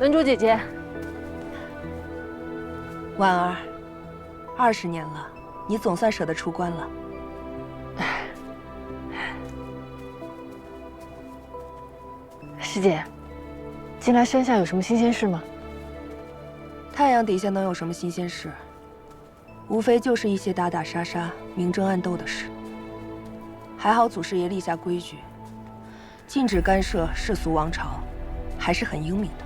文竹姐姐，婉儿，20年了，你总算舍得出关了。师姐，近来山下有什么新鲜事吗？太阳底下能有什么新鲜事？无非就是一些打打杀杀、明争暗斗的事。还好祖师爷立下规矩，禁止干涉世俗王朝，还是很英明的。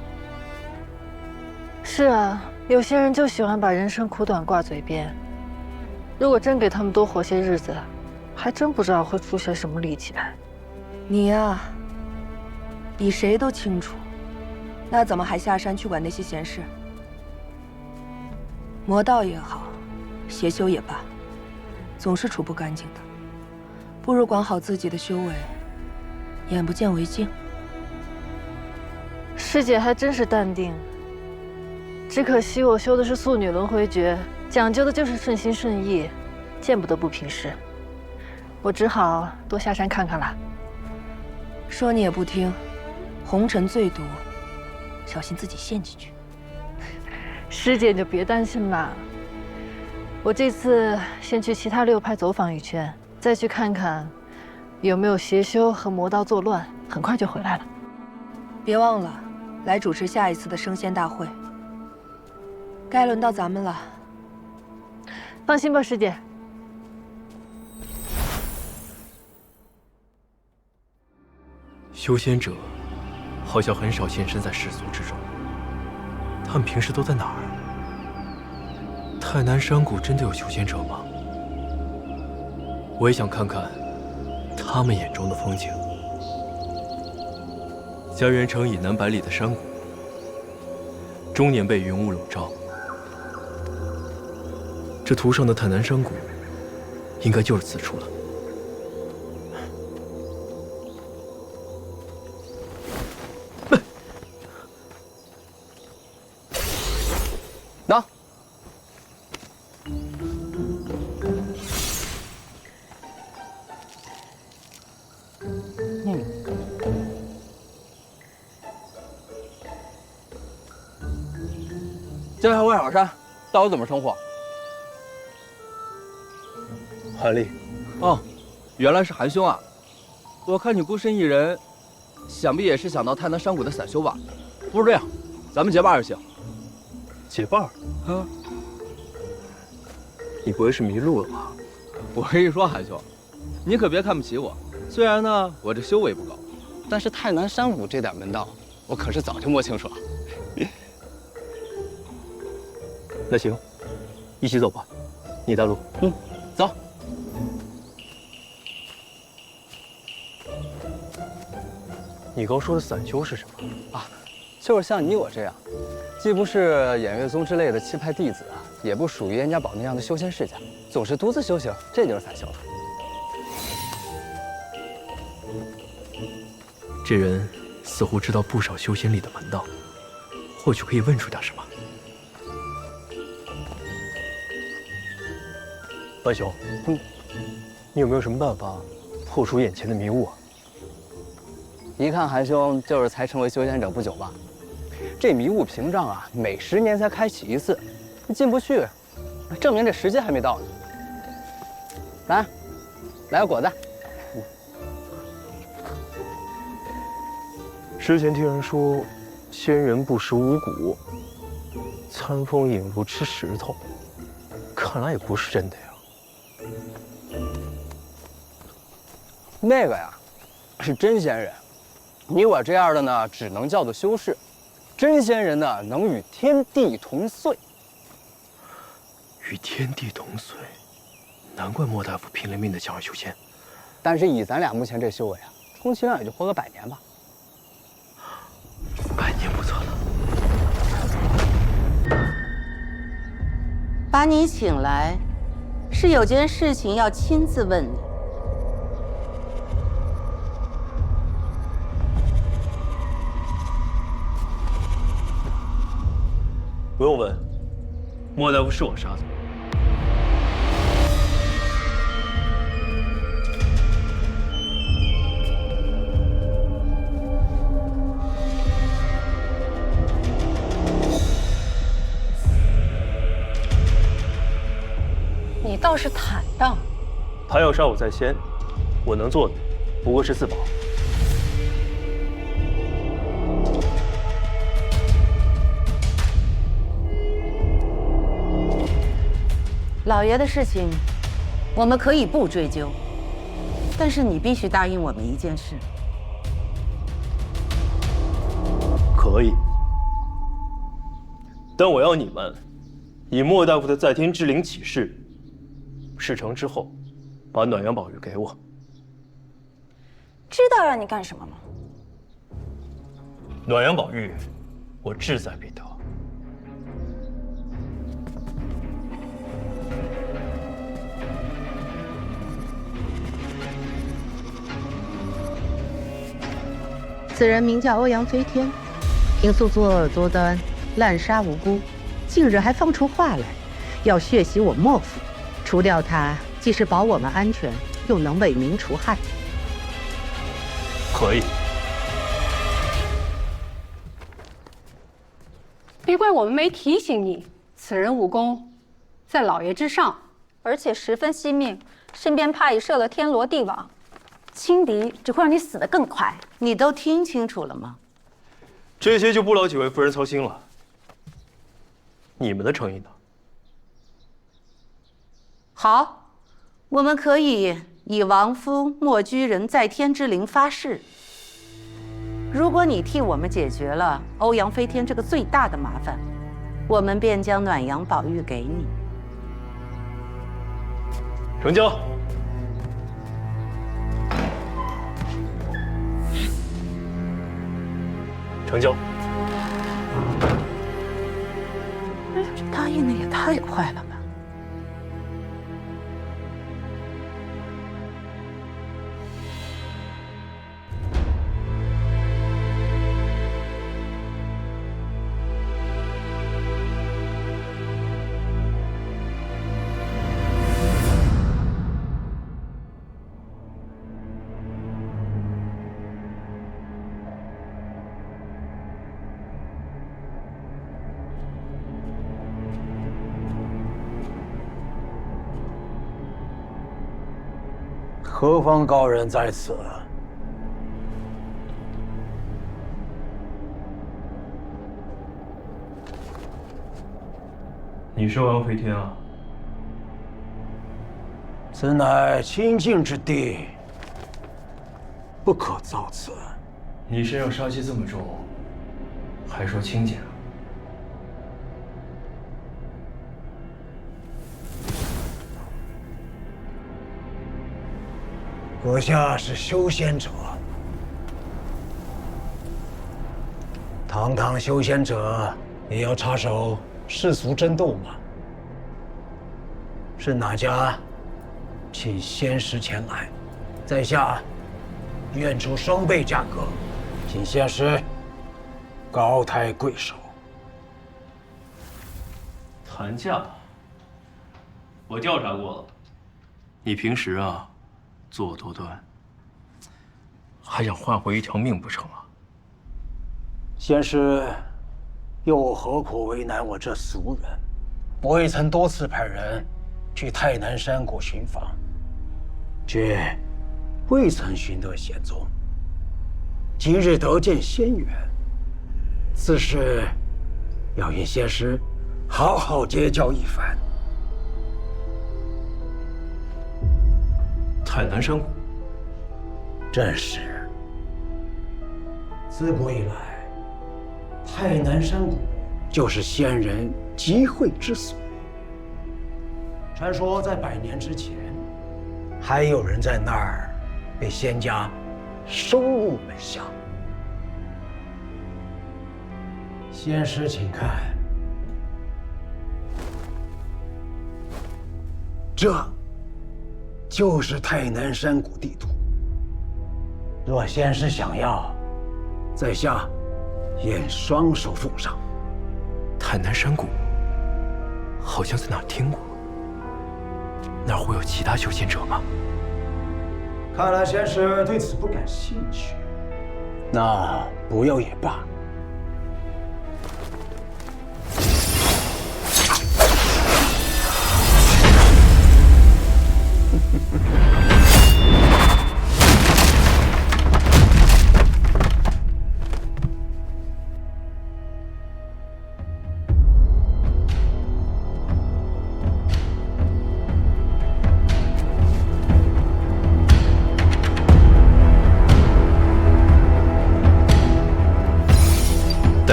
是啊，有些人就喜欢把人生苦短挂嘴边。如果真给他们多活些日子，还真不知道会出些什么力气来。你呀，比谁都清楚，那怎么还下山去管那些闲事？魔道也好，邪修也罢，总是处不干净的。不如管好自己的修为，眼不见为净。师姐还真是淡定。只可惜我修的是素女轮回诀，讲究的就是顺心顺意，见不得不平事。我只好多下山看看了。说你也不听，红尘最毒，小心自己陷进去。师姐你就别担心了，我这次先去其他6派走访一圈，再去看看有没有邪修和魔道作乱，很快就回来了。别忘了来主持下一次的升仙大会。该轮到咱们了。放心吧，师姐。修仙者好像很少现身在世俗之中，他们平时都在哪儿？太南山谷真的有修仙者吗？我也想看看他们眼中的风景。佳人城以南百里的山谷，终年被云雾笼罩。这图上的太南山谷，应该就是此处了。拿。这位魏老山，道友怎么称呼？韩立。哦，原来是韩兄啊！我看你孤身一人，想必也是想到太南山谷的散修吧？不是这样，咱们结伴而行。结伴？啊？你不会是迷路了吧？我跟你说，韩兄，你可别看不起我。虽然呢，我这修为不高，但是太南山谷这点门道，我可是早就摸清楚了。那行，一起走吧，你带路。走。你刚说的散修是什么？啊，就是像你我这样，既不是偃月宗之类的7派弟子，也不属于燕家堡那样的修仙世家，总是独自修行，这就是散修。这人似乎知道不少修仙里的门道，或许可以问出点什么。万兄，你有没有什么办法破除眼前的迷雾啊？一看韩兄就是才成为修仙者不久吧？这迷雾屏障啊，每10年才开启一次，进不去，证明这时间还没到呢。来个果子。之前听人说，仙人不食五谷，餐风饮露吃石头，看来也不是真的呀。那个呀，是真仙人。你我这样的呢，只能叫做修士。真仙人呢，能与天地同岁。与天地同岁，难怪莫大夫拼了命的想要修仙。但是以咱俩目前这修为啊，充其量也就活个100年吧。100年不错了。把你请来，是有件事情要亲自问你。不用问，莫大夫是我杀的。你倒是坦荡。他要杀我在先，我能做的不过是自保。老爷的事情，我们可以不追究，但是你必须答应我们一件事。可以，但我要你们以莫大夫的在天之灵起誓，事成之后，把暖阳宝玉给我。知道让你干什么吗？暖阳宝玉，我志在必得。此人名叫欧阳飞天，平素作恶多端，滥杀无辜，近日还放出话来，要血洗我莫府。除掉他，既是保我们安全，又能为民除害。可以。别怪我们没提醒你，此人武功在老爷之上，而且十分惜命，身边怕已设了天罗地网，轻敌只会让你死得更快。你都听清楚了吗？这些就不劳几位夫人操心了。你们的诚意呢？好，我们可以以王夫莫居人在天之灵发誓，如果你替我们解决了欧阳飞天这个最大的麻烦，我们便将暖阳宝玉给你。成交。成交。这答应的也太快了吧！何方高人在此？你是欧阳飞天啊？此乃清净之地，不可造次。你身上杀气这么重，还说清净？阁下是修仙者，堂堂修仙者也要插手世俗争斗吗？是哪家请仙师前来，在下愿出双倍价格，请仙师高抬贵手。谈价？我调查过了，你平时啊作恶多端，还想换回一条命不成啊？仙师又何苦为难我这俗人？我也曾多次派人去太南山谷寻访，却未曾寻得仙踪。今日得见仙缘，此事要与仙师好好结交一番。太南山谷，正是。自古以来，太南山谷就是仙人集会之所。传说在100年之前，还有人在那儿被仙家收入门下。仙师，请看，这就是太南山谷地图。若仙师想要，在下愿双手奉上。太南山谷，好像在哪儿听过。那儿会有其他修仙者吗？看来仙师对此不感兴趣，那不要也罢。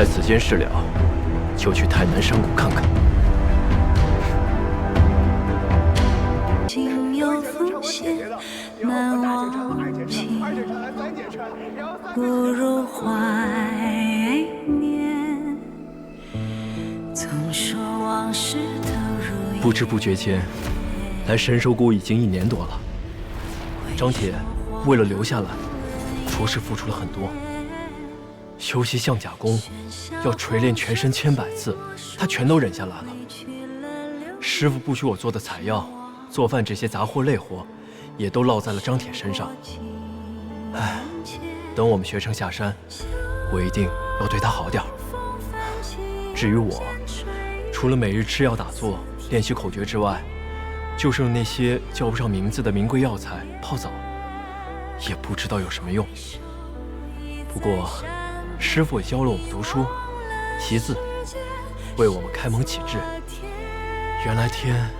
待此间事了，就去太南山谷看看。心有浮现难忘情，不如怀念。总说往事都如烟。不知不觉间，来神兽谷已经1年多了。张铁为了留下来，着实付出了很多。修习象甲功，要锤炼全身千百次，他全都忍下来了。师傅不许我做的采药、做饭这些杂活累活，也都落在了张铁身上。唉，等我们学成下山，我一定要对他好点儿。至于我，除了每日吃药打坐、练习口诀之外，就是用那些叫不上名字的名贵药材泡澡，也不知道有什么用。不过，师傅也教了我们读书、习字，为我们开蒙启智。原来天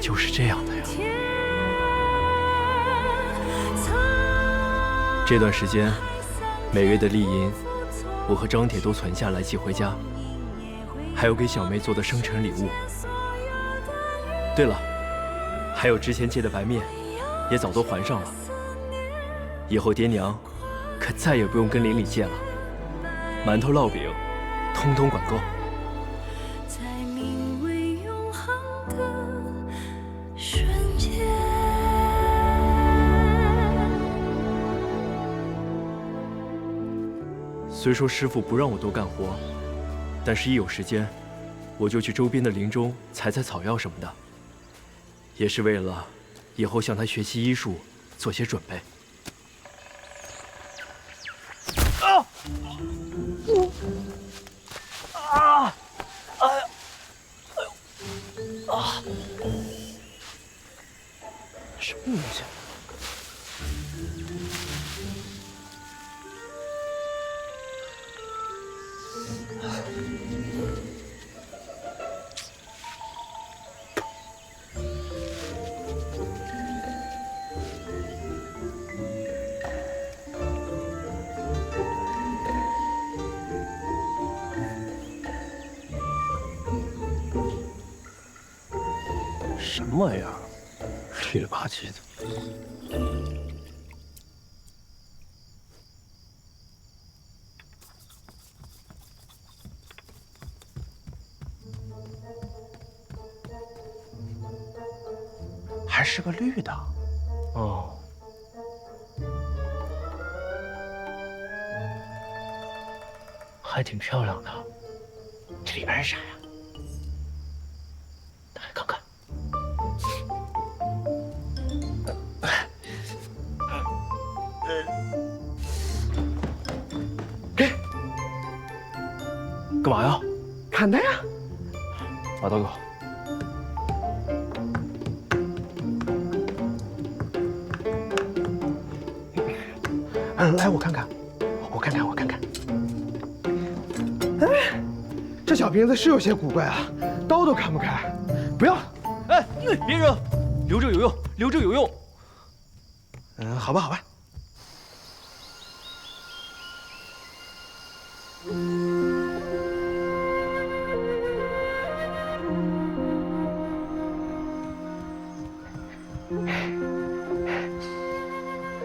就是这样的呀。这段时间，每月的利银，我和张铁都存下来寄回家，还有给小妹做的生辰礼物。对了，还有之前借的白面，也早都还上了。以后爹娘可再也不用跟邻里借了，馒头、烙饼，通通管够。在名为永恒的瞬间。虽说师傅不让我多干活，但是一有时间，我就去周边的林中采采草药什么的，也是为了以后向他学习医术做些准备。什么东西？什么玩意儿？里了吧唧的。还是个绿的。哦。还挺漂亮的。这里边是啥呀？打开看看。给。干嘛呀？看的呀。马大哥。来，我看看，我看看，我看看。哎，这小瓶子是有些古怪啊，刀都看不开。不要！哎，别扔，留着有用，留着有用。好吧，好吧。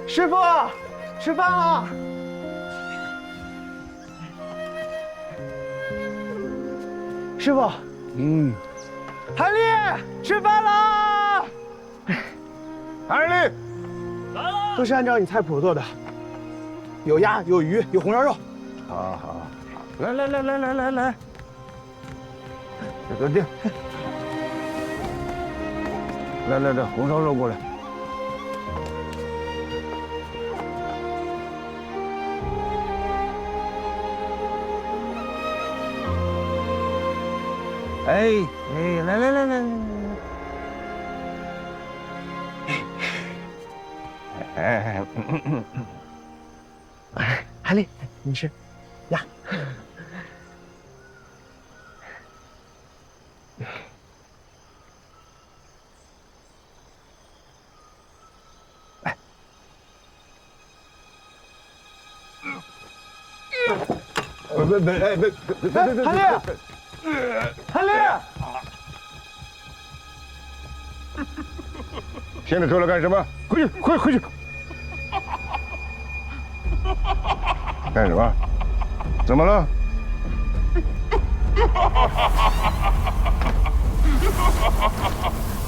师傅，吃饭了。师傅，韩丽，吃饭啦！韩丽，来了，都是按照你菜谱做的，有鸭，有鱼，有红烧肉。好好，来，这定。来，红烧肉过来。哎，来，韩丽，你吃呀。哎，韩烈，韩烈，现在出来干什么？回去，快回去！干什么？怎么了？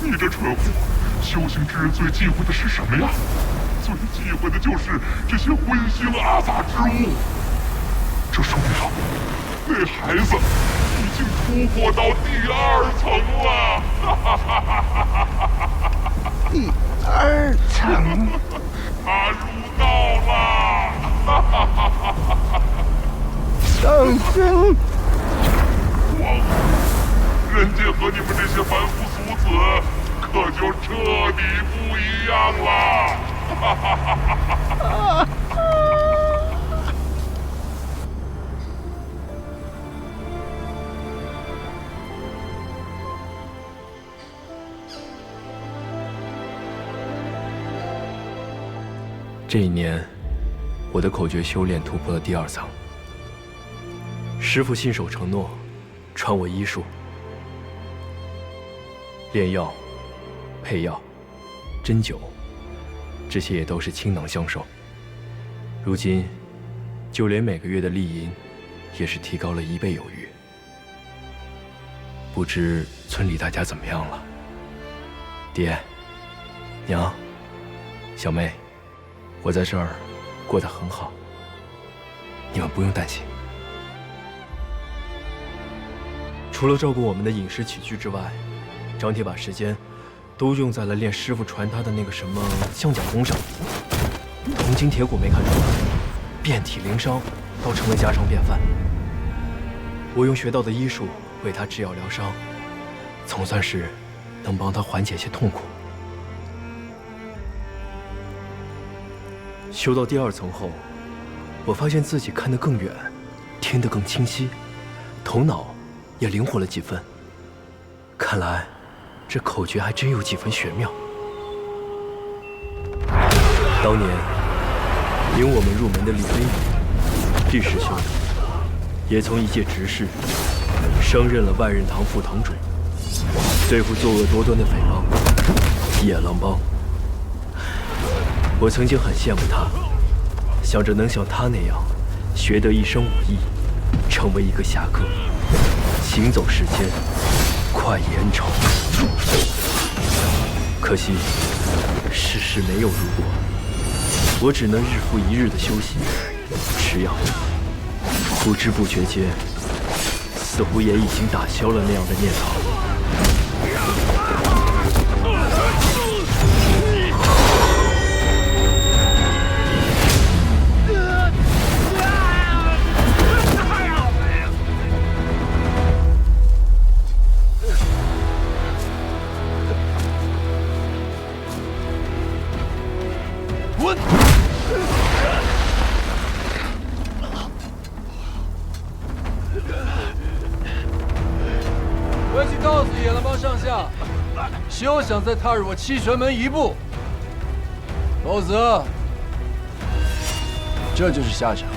你这蠢货！修行之人最忌讳的是什么呀？最忌讳的就是这些荤腥阿杂之物。这说明那孩子已经突破到第2层了。第2层，他入道了。上身。人家和你们这些凡夫俗子可就彻底不一样了。这一年，我的口诀修炼突破了第2层。师父信守承诺，传我医术。炼药、配药、针灸，这些也都是倾囊相授。如今，就连每个月的利银，也是提高了1倍有余。不知村里大家怎么样了？爹、娘、小妹，我在这儿过得很好，你们不用担心。除了照顾我们的饮食起居之外，张铁把时间都用在了练师傅传他的那个什么象脚功上。铜筋铁骨没看出来，遍体鳞伤倒成为家常便饭。我用学到的医术为他制药疗伤，总算是能帮他缓解些痛苦。修到第2层后，我发现自己看得更远，听得更清晰，头脑也灵活了几分。看来这口诀还真有几分玄妙。当年领我们入门的李飞宇，厉师兄，也从一介执事升任了万人堂副堂主，对付作恶多端的匪帮野狼帮。我曾经很羡慕他，想着能像他那样学得一身武艺，成为一个侠客，行走世间，快意恩仇。可惜世事没有如果，我只能日复一日的休息吃药，不知不觉间，似乎也已经打消了那样的念头。回去告诉野狼帮上下，休想再踏入我七玄门一步，否则这就是下场。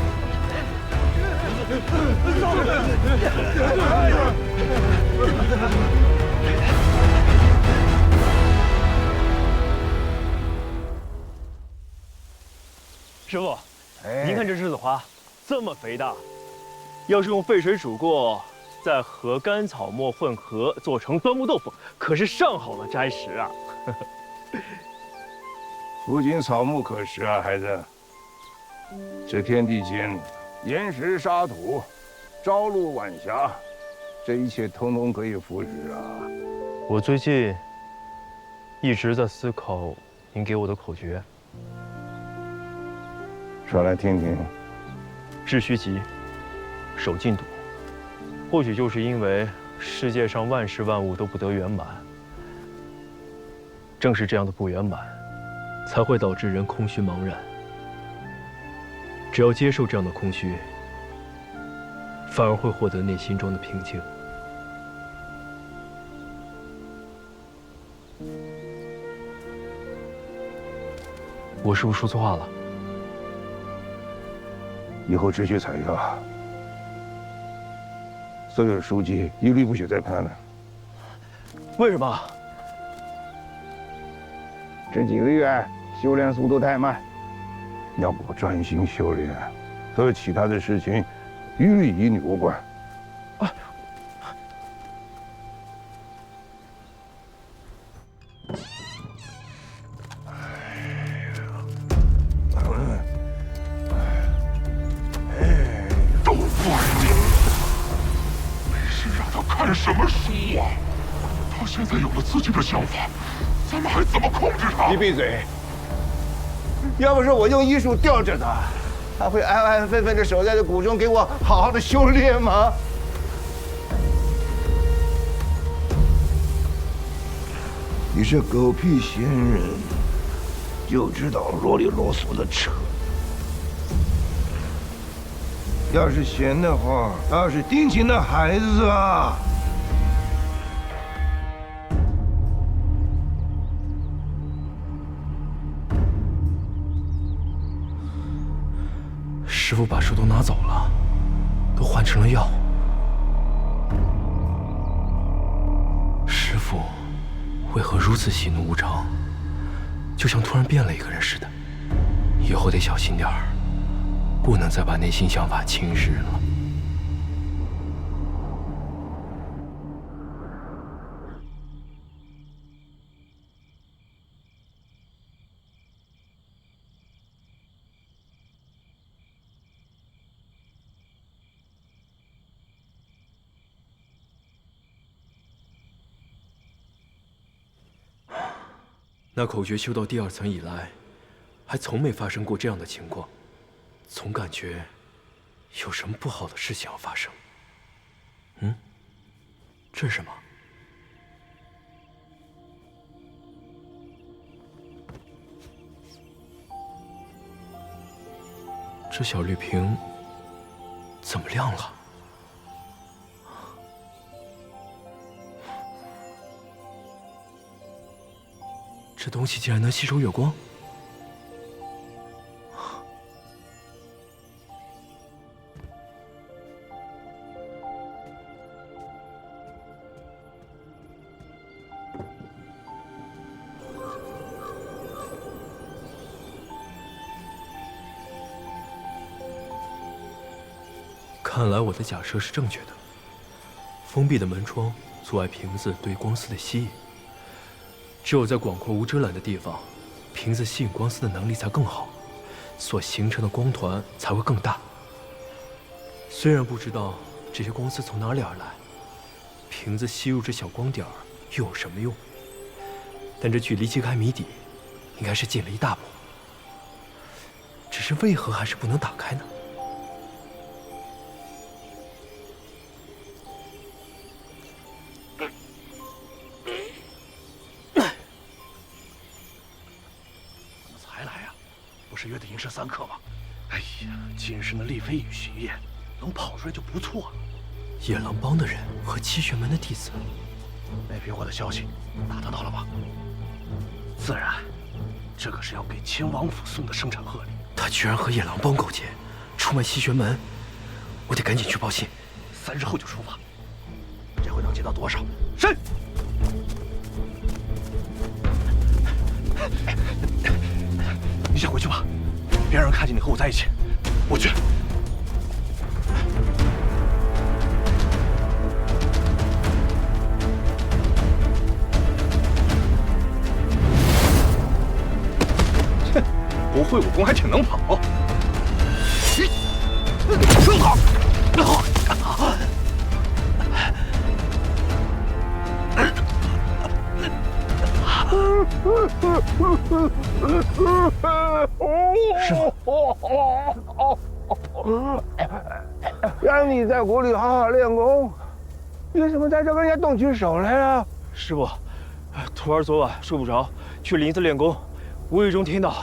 师傅，您看这栀子花这么肥大，要是用沸水煮过，再和干草末混合做成端木豆腐，可是上好的斋食啊！不仅草木可食啊，孩子，这天地间，岩石沙土，朝露晚霞，这一切通通可以服食啊。我最近一直在思考您给我的口诀。说来听听。致虚极，守静笃。或许就是因为世界上万事万物都不得圆满，正是这样的不圆满，才会导致人空虚茫然。只要接受这样的空虚，反而会获得内心中的平静。我是不是说错话了？以后只许采药，所有书籍一律不许再看了。为什么？这几个月修炼速度太慢，要不专心修炼，所有其他的事情一律与你无关。都怪你！没事让他看什么书啊？他现在有了自己的想法，咱们还怎么控制他？你闭嘴！要不是我用医术吊着他，他会安安分分的守在这谷中，给我好好的修炼吗？你是狗屁闲人，就知道啰里啰嗦的扯。要是闲的话，倒是丁晴的孩子啊！师傅把书都拿走了，都换成了药。师傅为何如此喜怒无常，就像突然变了一个人似的？以后得小心点儿，不能再把内心想法侵蚀了。那口诀修到第2层以来，还从没发生过这样的情况，总感觉有什么不好的事情要发生。这是什么？这小绿瓶怎么亮了？这东西竟然能吸收月光！看来我的假设是正确的。封闭的门窗阻碍瓶子对光丝的吸引。只有在广阔无遮拦的地方，瓶子吸引光丝的能力才更好，所形成的光团才会更大。虽然不知道这些光丝从哪里而来，瓶子吸入这小光点又有什么用？但这距离揭开谜底，应该是近了一大步。只是为何还是不能打开呢？是约的寅时3刻吗？哎呀，今日那丽妃与巡夜能跑出来就不错了。野狼帮的人和七玄门的弟子，那批货的消息打得到了吗？自然，这可是要给亲王府送的生产贺礼。他居然和野狼帮勾结，出卖七玄门，我得赶紧去报信。3日后就出发，这回能接到多少？是。你先回去吧，别让人看见你和我在一起。我去。哼，不会武功还挺能跑。真好，好。师傅，让你在谷里好好练功，为什么在这跟人家动起手来了？师傅，徒儿昨晚睡不着，去林子练功，无意中听到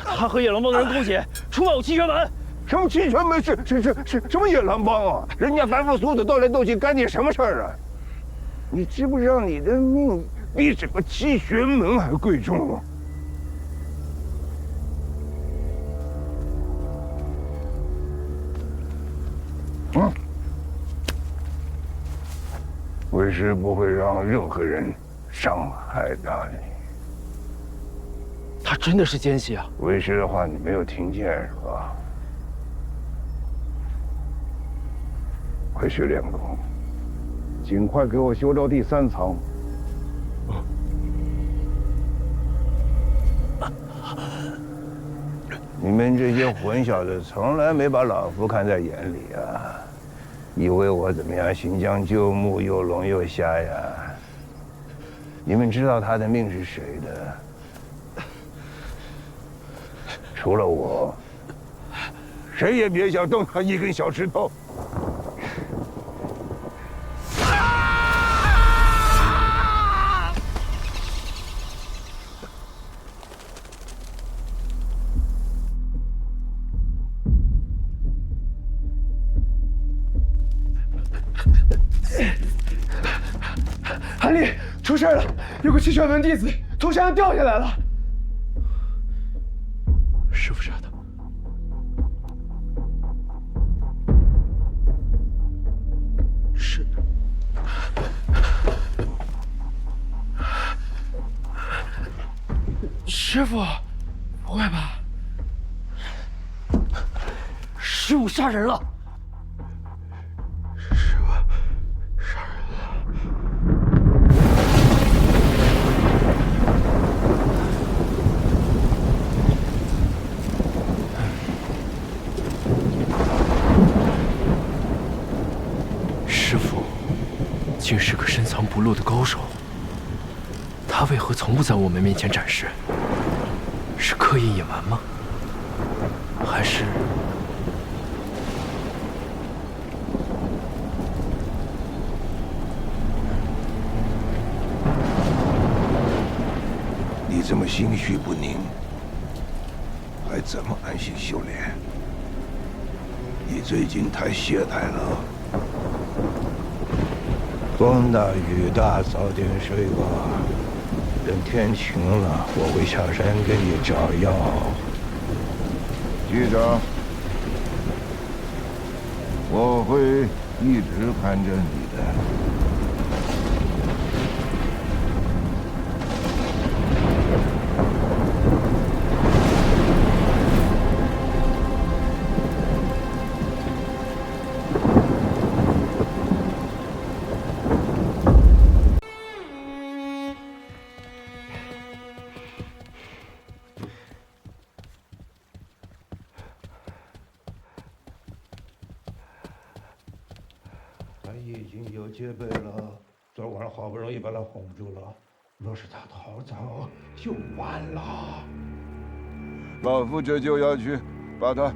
他和野狼帮的人勾结，出卖我七玄门。什么七玄门是什么野狼帮啊？人家凡夫俗子斗来斗去，干你什么事儿啊？你知不知道你的命比整个七玄门还贵重啊？为师不会让任何人伤害到你。他真的是奸细啊！为师的话你没有听见是吧？快去练功，尽快给我修到第3层。你们这些混小子从来没把老夫看在眼里啊！以为我怎么样行将就木，又聋又瞎呀？你们知道他的命是谁的？除了我，谁也别想动他一根小指头。韩立，出事了！有个七玄门弟子从山上掉下来了。师傅杀的。是。师傅，不会吧？师傅杀人了！竟是个深藏不露的高手，他为何从不在我们面前展示？是刻意隐瞒吗？还是……你这么心绪不宁，还怎么安心修炼？你最近太懈怠了。风大雨大，早点睡吧。等天晴了，我会下山给你找药。局长，我会一直看着你的。已经有戒备了，昨晚好不容易把他哄住了，若是他逃走，就完了。老夫这就要去把他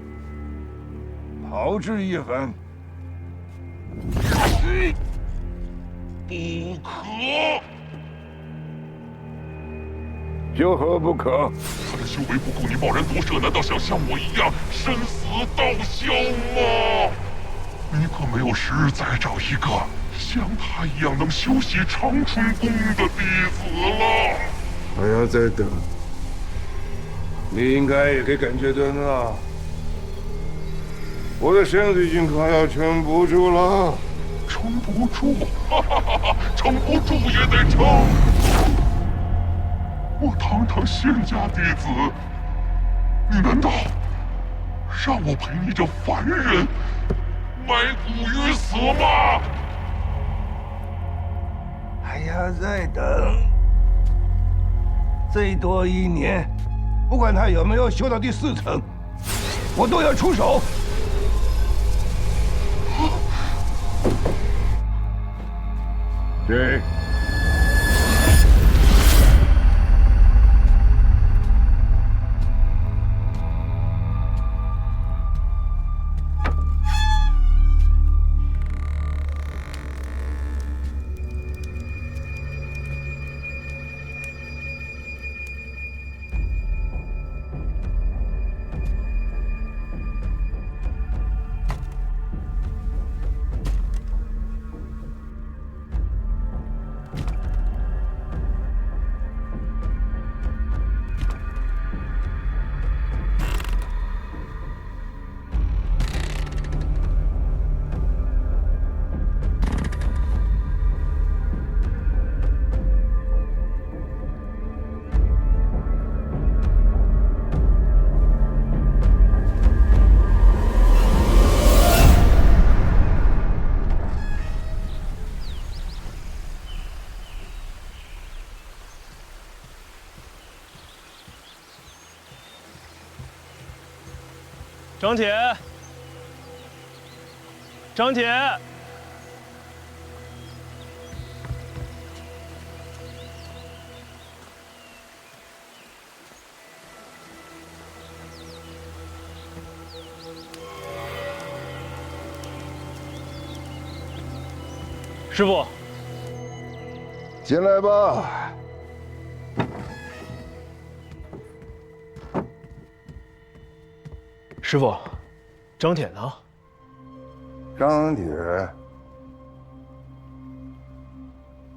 炮制一番。不可！有何不可？他的修为不够你贸然夺舍，难道想像我一样生死道消吗？你可没有时日再找一个像他一样能修习长春宫的弟子了。还要再等？你应该也可以感觉到呢，我的身子已经快要撑不住了。撑不住，哈哈哈哈！撑不住也得撑。我堂堂仙家弟子，你难道让我陪你这凡人埋骨于死吗？还要再等，最多1年，不管他有没有修到第4层，我都要出手。对。张铁，张铁，师傅，进来吧。师傅，张铁呢？张铁，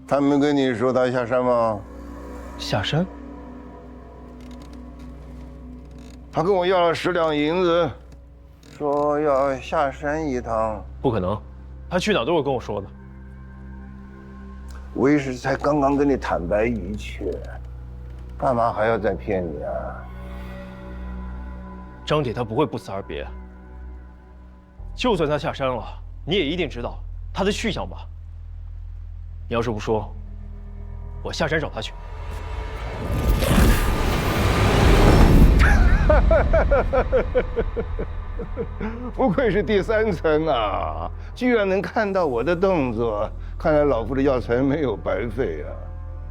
他没跟你说他下山吗？下山？他跟我要了10两银子，说要下山一趟。不可能，他去哪都会跟我说的。为师才刚刚跟你坦白一切，干嘛还要再骗你啊？张铁他不会不辞而别。就算他下山了，你也一定知道他的去向吧？你要是不说，我下山找他去。不愧是第3层啊，居然能看到我的动作，看来老夫的药材没有白费啊。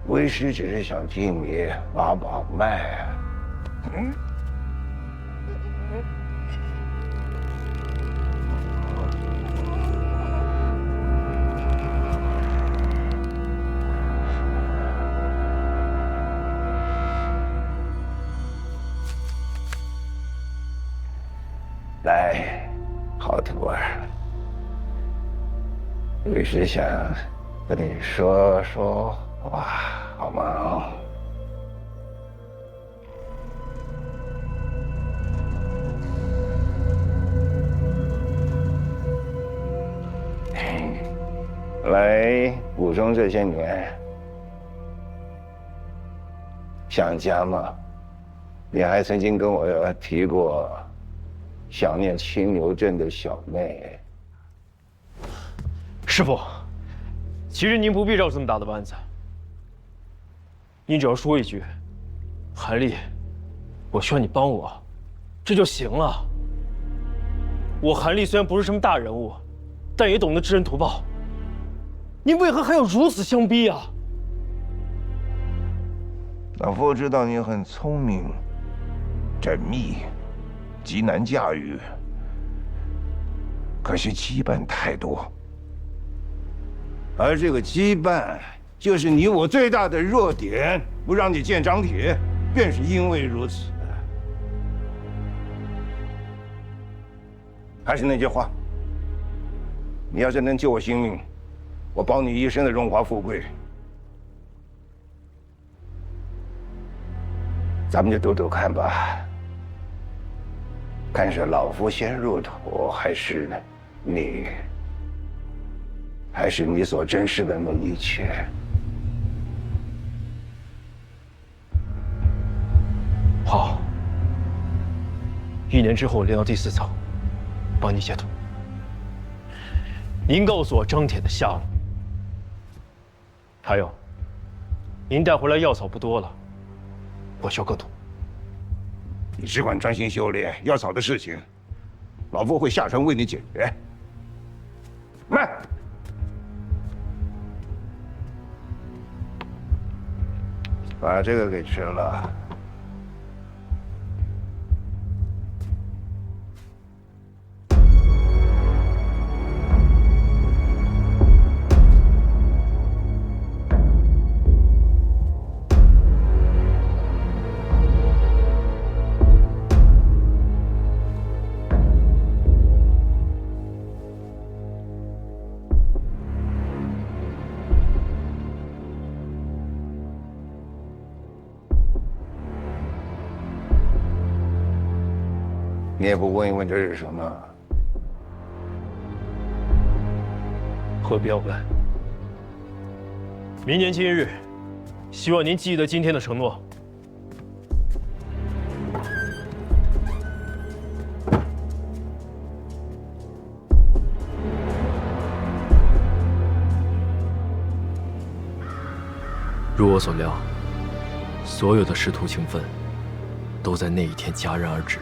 为师只是想替你把脉啊。来，好徒儿，为师想跟你说说话，好吗？来，武松这些年想家吗？你还曾经跟我提过想念青牛镇的小妹。师傅，其实您不必绕这么大的弯子，您只要说一句“韩立，我需要你帮我”，这就行了。我韩立虽然不是什么大人物，但也懂得知恩图报。您为何还要如此相逼啊？老夫知道你很聪明、缜密、极难驾驭，可是羁绊太多，而这个羁绊就是你我最大的弱点。不让你见张铁，便是因为如此。还是那句话，你要是能救我性命，我保你一生的荣华富贵。咱们就赌赌看吧，看是老夫先入土，还是你所珍视的那一切。好，1年之后我练到第4层，帮你解毒。您告诉我张铁的下落，还有，您带回来药草不多了，我需要更多。你只管专心修炼，药草的事情，老夫会下山为你解决。慢。把这个给吃了。你也不问一问这是什么？何必要问？明年今日，希望您记得今天的承诺。如我所料，所有的师徒情分，都在那一天戛然而止，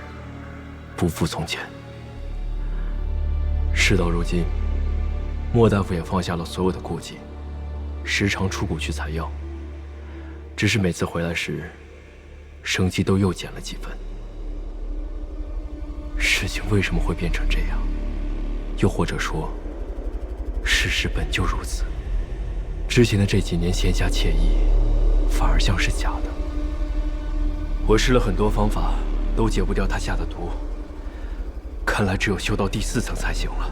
不复从前。事到如今，莫大夫也放下了所有的顾忌，时常出谷去采药。只是每次回来时，生机都又减了几分。事情为什么会变成这样？又或者说，事实本就如此？之前的这几年闲暇惬意，反而像是假的。我试了很多方法，都解不掉他下的毒。看来只有修到第4层才行了。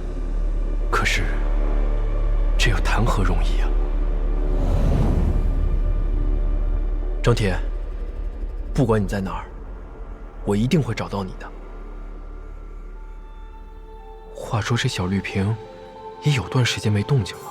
可是，这又谈何容易啊！张铁，不管你在哪儿，我一定会找到你的。话说这小绿瓶，也有段时间没动静了。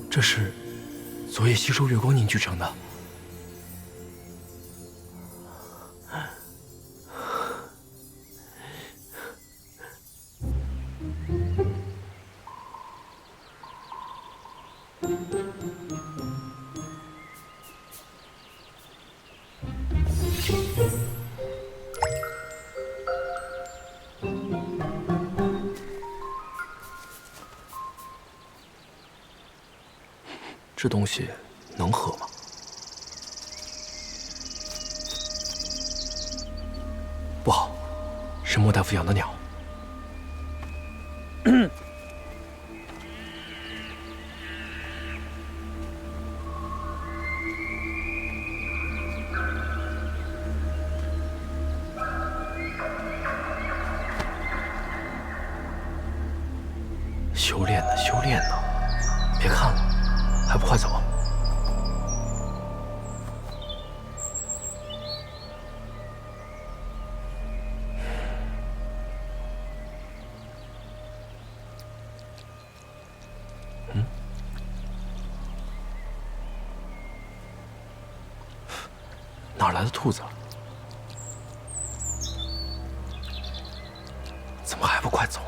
这是昨夜吸收月光凝聚成的。这东西能喝吗？不好，是莫大夫养的鸟。修炼呢，修炼呢，别看了。还不快走！哪来的兔子？怎么还不快走？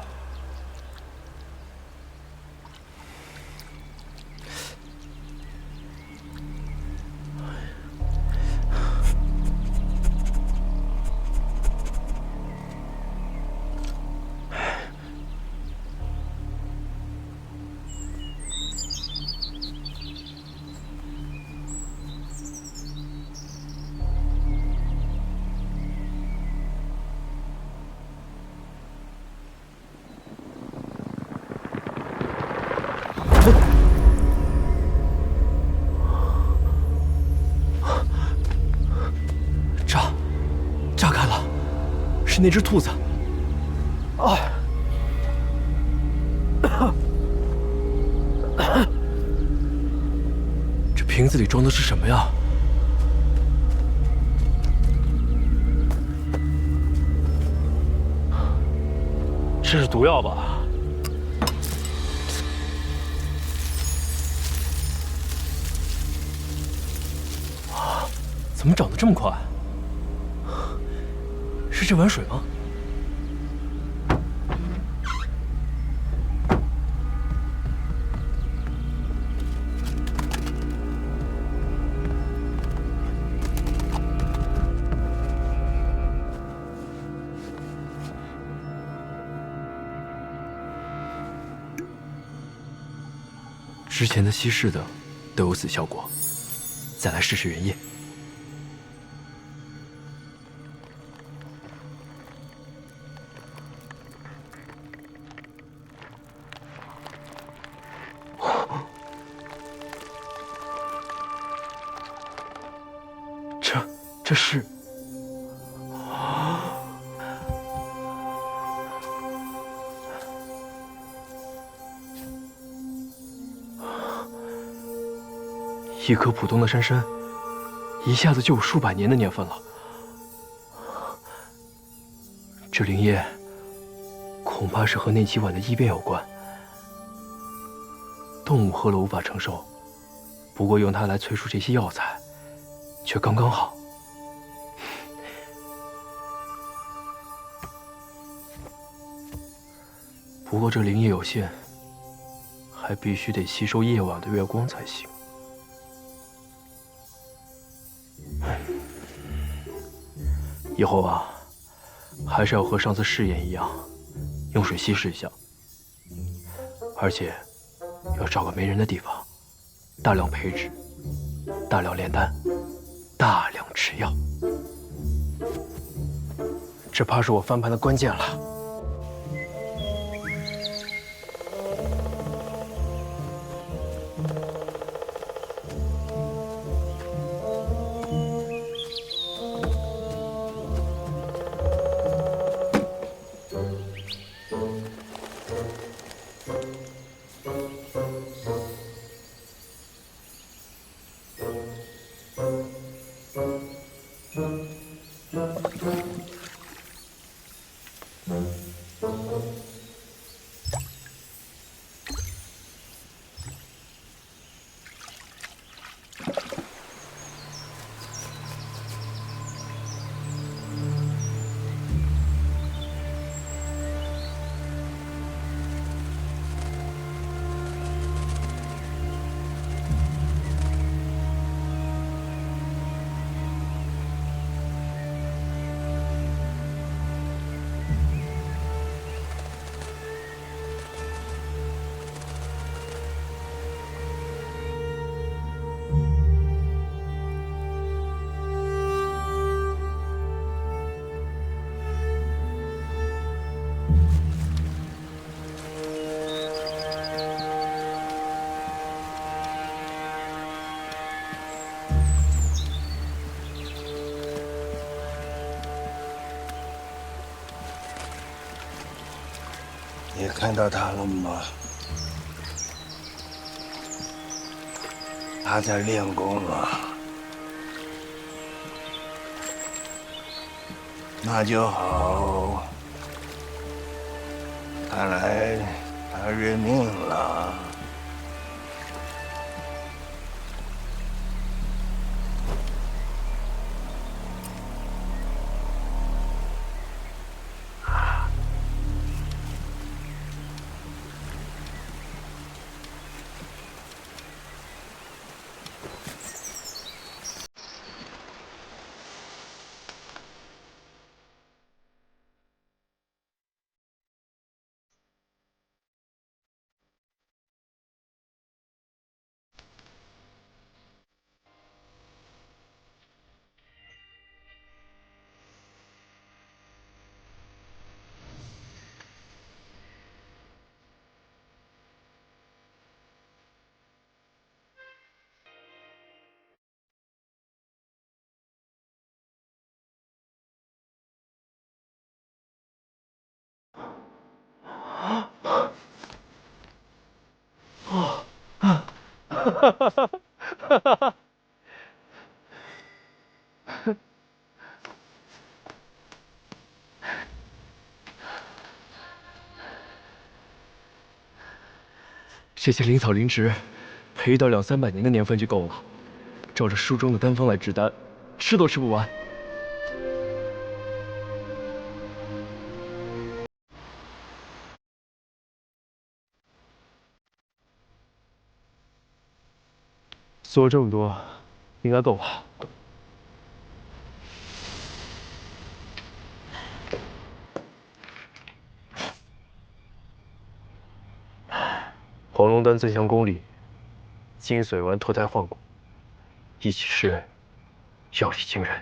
炸开了，是那只兔子。这瓶子里装的是什么呀？这是毒药吧？怎么长得这么快？是这碗水吗？之前的稀释的都有此效果，再来试试原液。这是。 一颗普通的山参，一下子就有数百年的年份了。这灵液恐怕是和那几晚的异变有关。动物喝了无法承受，不过用它来催出这些药材，却刚刚好。不过这灵液有限，还必须得吸收夜晚的月光才行。 以后啊，还是要和上次试验一样，用水稀释一下，而且要找个没人的地方，大量配置，大量炼丹，大量吃药。这怕是我翻盘的关键了。 你看到他了吗？他在练功啊。那就好。看来他认命了。 这些灵草灵植，培育到200-300年的年份就够了。照着书中的丹方来制丹，吃都吃不完。做这么多，应该够吧？黄龙丹增强功力，金髓丸脱胎换骨，一起施恩，药力惊人。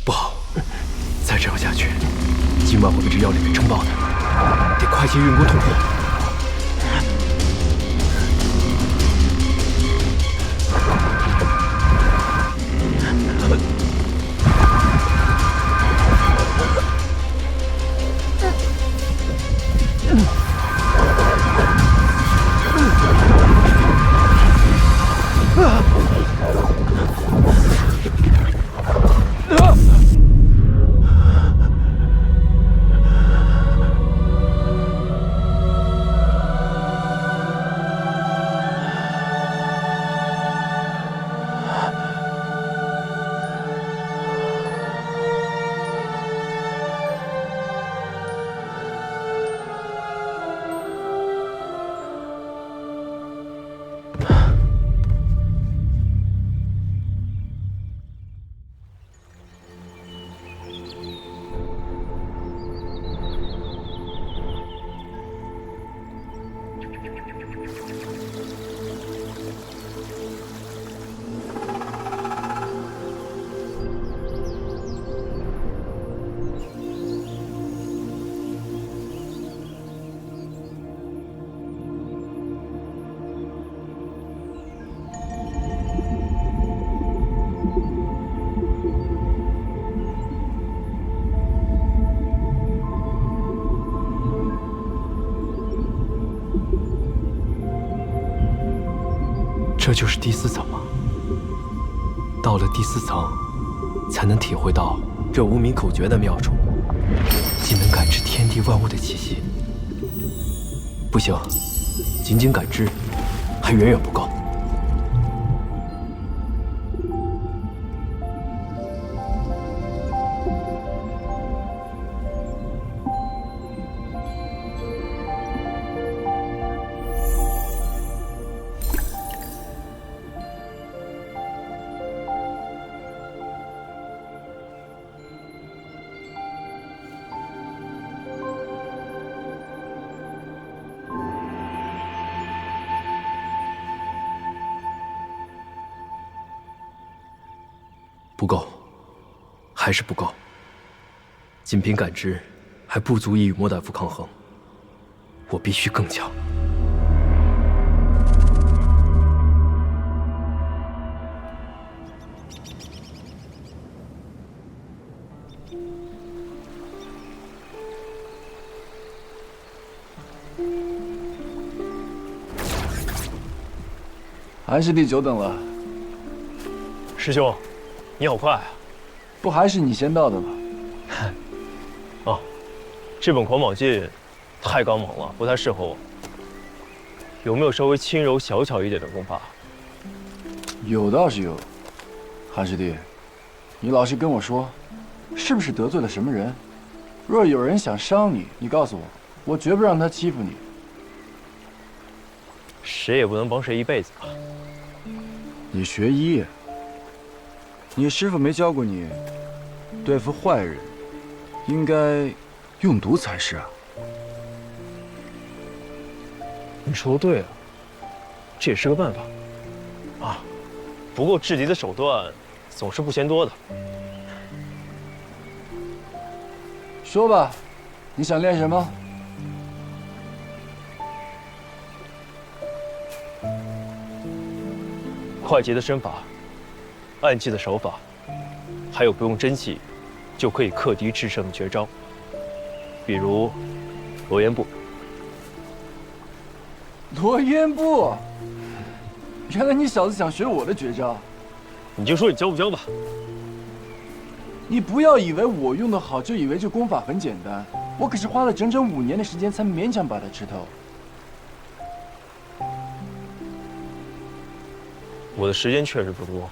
不好，再这样下去，今晚会被这药力给撑爆的，得快些运功突破。这就是第4层吗？到了第4层，才能体会到这无名口诀的妙处，既能感知天地万物的气息。不行，仅仅感知还远远不够。不够，还是不够。仅凭感知，还不足以与莫大夫抗衡。我必须更强。韩师弟久等了。师兄，你好快啊！不还是你先到的吗？哦，这本狂蟒镜太刚猛了，不太适合我。有没有稍微轻柔小巧一点的功法？有倒是有。韩师弟，你老实跟我说，是不是得罪了什么人？若有人想伤你，你告诉我，我绝不让他欺负你。谁也不能帮谁一辈子吧。你学医，你师傅没教过你对付坏人，应该用毒才是啊。你说的对啊，这也是个办法。啊，不过制敌的手段总是不嫌多的。说吧，你想练什么？快捷的身法，暗器的手法，还有不用真气就可以克敌制胜的绝招，比如罗烟步。罗烟步，原来你小子想学我的绝招。你就说你教不教吧。你不要以为我用得好就以为这功法很简单，我可是花了整整5年的时间才勉强把它吃透。我的时间确实不多，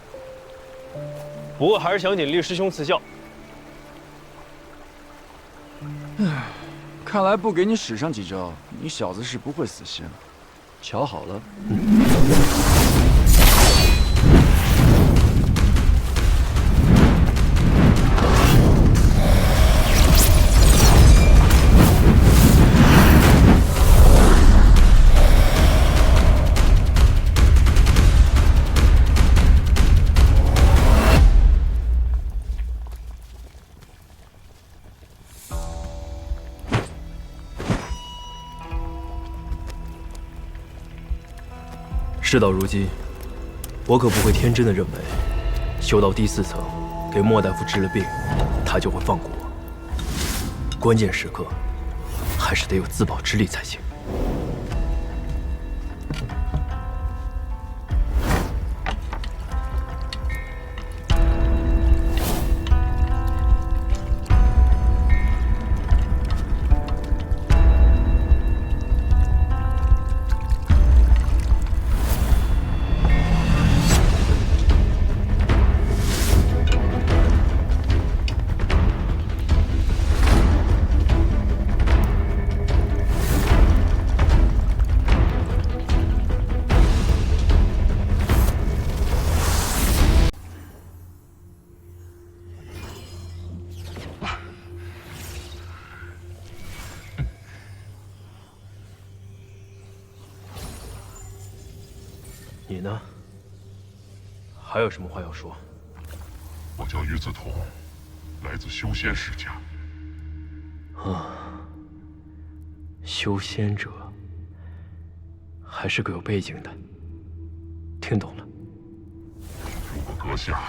不过还是想请厉师兄赐教。看来不给你使上几招，你小子是不会死心了。瞧好了。事到如今，我可不会天真的认为，修到第4层，给莫大夫治了病，他就会放过我。关键时刻，还是得有自保之力才行。你呢？还有什么话要说？我叫于子彤，来自修仙世家。修仙者，还是个有背景的。听懂了。如果阁下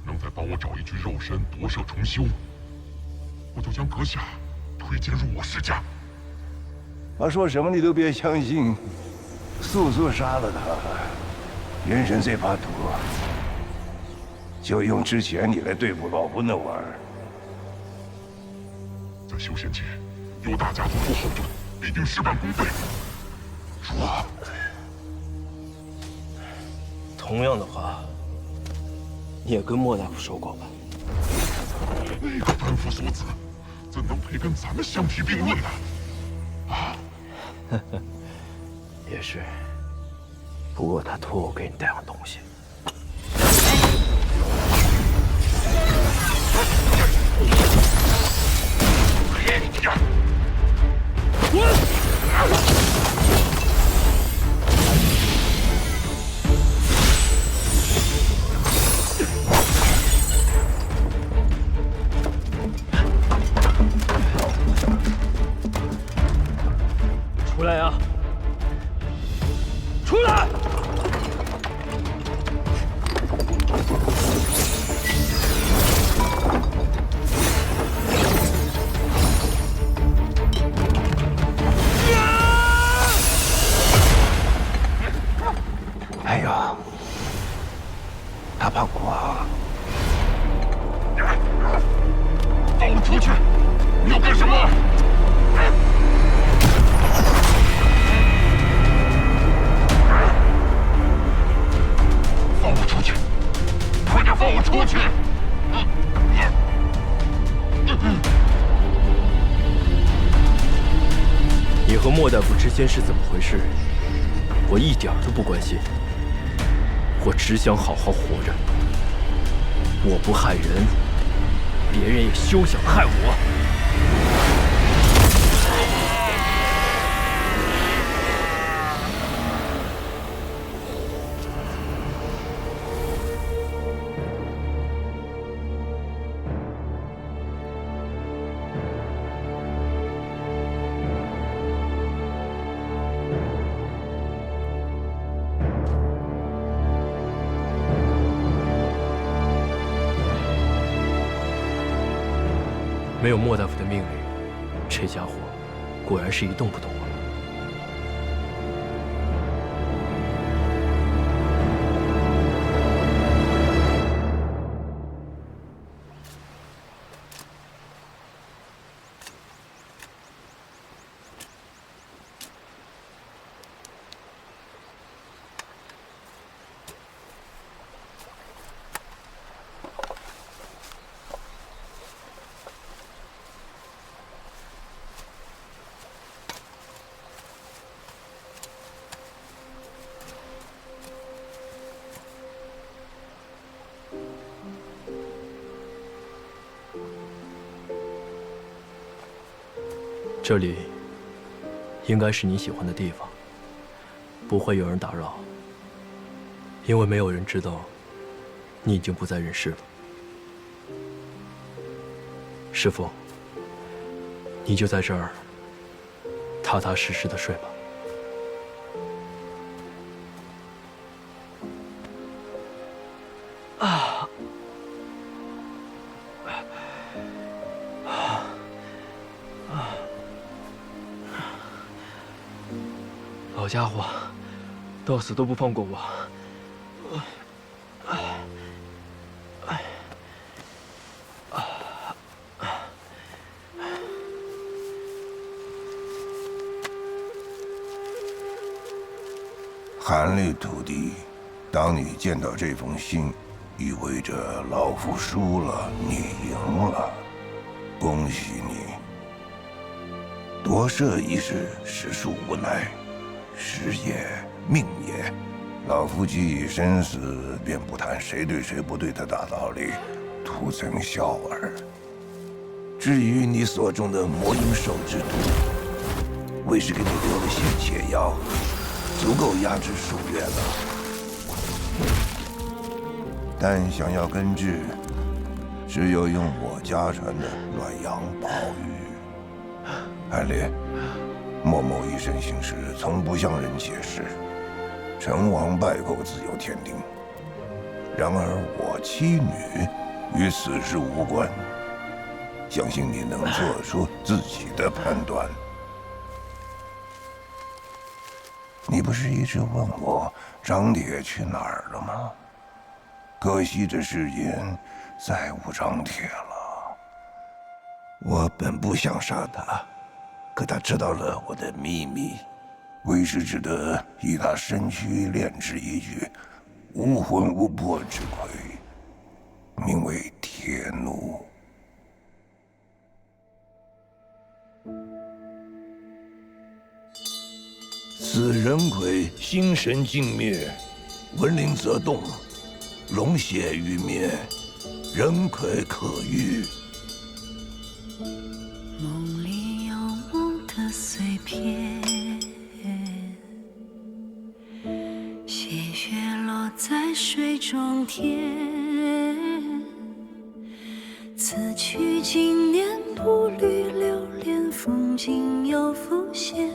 能再帮我找一具肉身夺舍重修，我就将阁下推荐入我世家。他说什么你都别相信，速速杀了他。人参这把毒，就用之前你来对付老夫那玩意儿。在修仙界，有大家族做后盾，必定事半功倍。说。同样的话，你也跟莫大夫说过吧？那个凡夫俗子，怎能配跟咱们相提并论呢？啊？也是。不过他托我给你带样东西。出来呀！出来！哎呦，大胖瓜！放我出去！你要干什么？放我出去！快点放我出去！你和莫大夫之间是怎么回事？我一点都不关心。我只想好好活着。我不害人，别人也休想害我。没有莫大夫的命令，这家伙果然是一动不动啊！这里应该是你喜欢的地方，不会有人打扰，因为没有人知道你已经不在人世了。师父，你就在这儿踏踏实实的睡吧。老家伙，到死都不放过我。韩立徒弟，当你见到这封信，意味着老夫输了，你赢了，恭喜你。夺舍一事，实属无奈，时也命也。老夫既已身死，便不谈谁对谁不对的大道理，徒增笑耳。至于你所中的魔影手之毒，为是给你留了些解药，足够压制数月了。但想要根治，只有用我家传的暖阳宝玉。韩烈，莫某一生行事，从不向人解释。成王败寇自有天定。然而我妻女与此事无关，相信你能做出自己的判断。你不是一直问我张铁去哪儿了吗？可惜这世间再无张铁了。我本不想杀他，可他知道了我的秘密，为师只得以他身躯炼制一具无魂无魄之魁，名为铁弩。此人魁心神尽灭，文灵则动，龙血欲灭，人魁可遇。梦里有梦的碎片，血雪落在水中天。此去经年，步履流连，风景又浮现，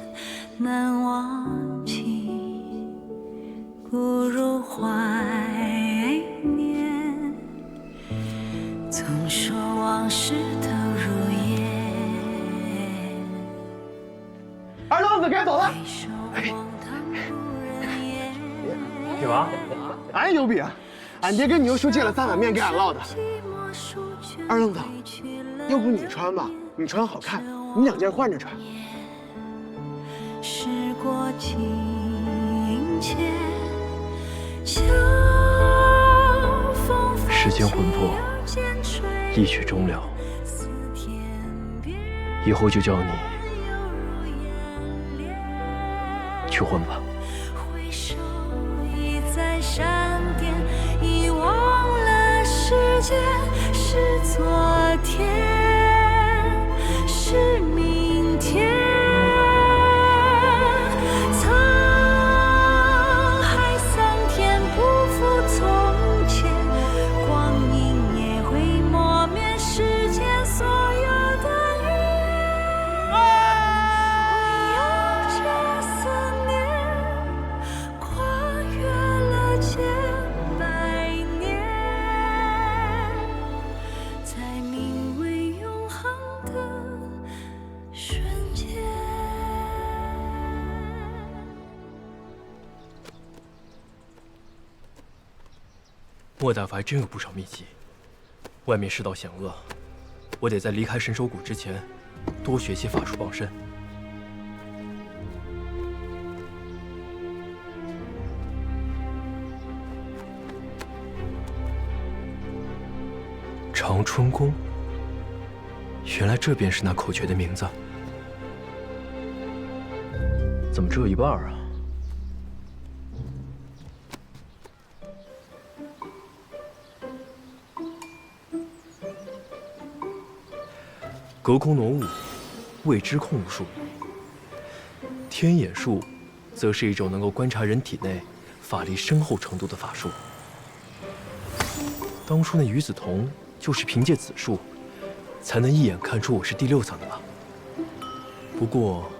难忘记，故如怀念。总说往事都如烟。二愣子该走了。铁王，俺有病，俺爹跟牛叔借了3碗面给俺烙的。二愣子，要不你穿吧，你穿好看，你2件换着穿。时过境迁，世间魂魄，一曲终了。以后就叫你去混吧。回首已在山巅，遗忘了世间是昨天，是明天。莫大夫还真有不少秘籍，外面世道险恶，我得在离开神手谷之前，多学些法术傍身。长春宫，原来这便是那口诀的名字。怎么只有一半啊？隔空挪物，未知控物术。天眼术，则是一种能够观察人体内法力深厚程度的法术。当初那于子彤就是凭借此术，才能一眼看出我是第6层的吧。不过，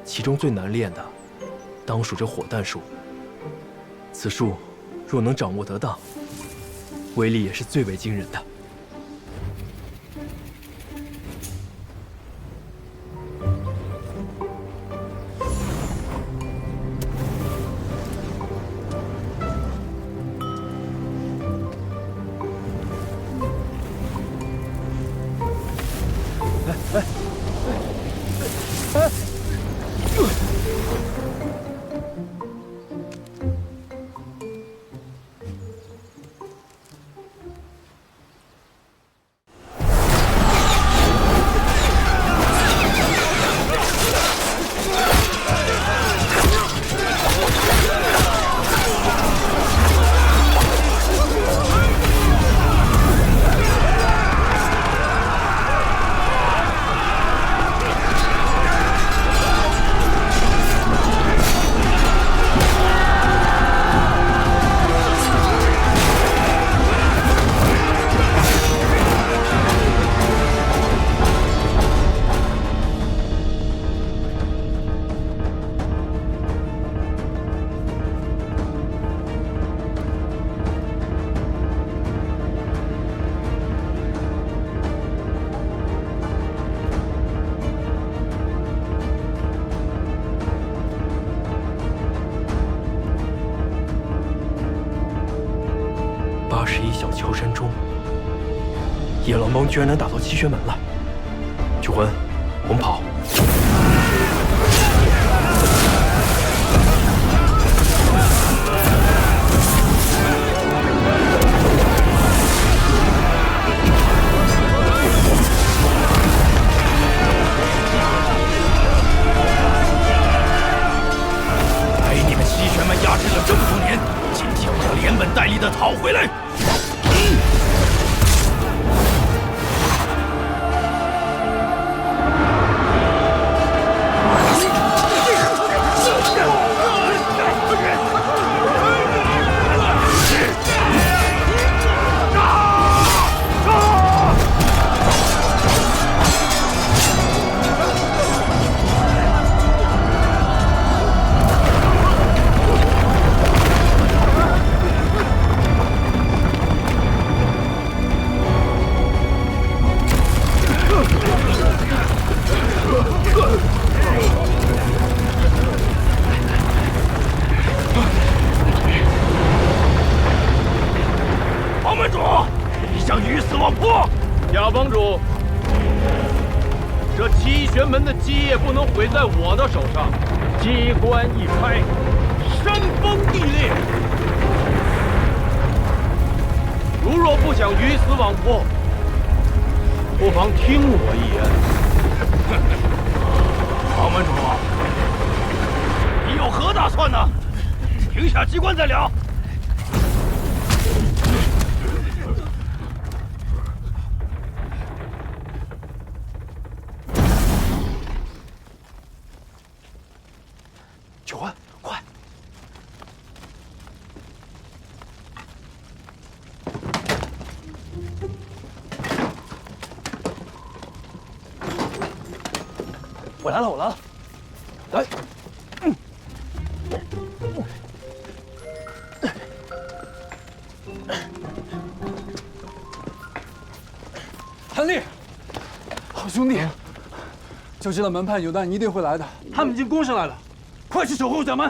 其中最难练的，当属这火弹术。此术若能掌握得当，威力也是最为惊人的。81小乔山中，野狼帮居然能打到七玄门来！九魂，我们跑！被你们七玄门压制了这么多年，今天我要连本带利的讨回来！基业不能毁在我的手上，机关一拍，山崩地裂。如若不想鱼死网破，不妨听我一言。王门主，你有何打算呢？停下机关再聊。九魂，快！我来了，我来了，来，韩立，好兄弟，就知道门派有难，你一定会来的。他们已经攻上来了。快去守候甲门！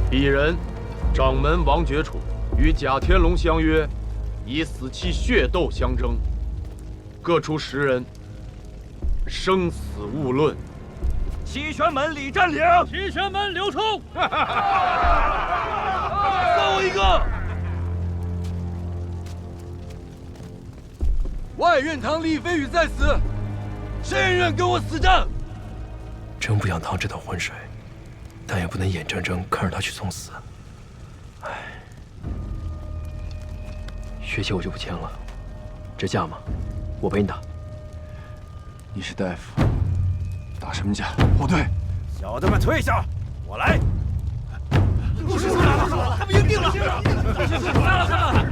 鄙人，掌门王觉楚，与贾天龙相约，以死期血斗相争，各出10人，生死勿论。七玄门李占领，七玄门刘冲，算我一个。外院堂李飞羽在此，谁愿跟我死战？真不想趟这趟浑水，但也不能眼睁睁看着他去送死。唉，血气我就不签了，这价码我陪你打。你是大夫，打什么架？后退！小的们退下，我来。陆师傅来了，他们赢定了！陆师傅来了！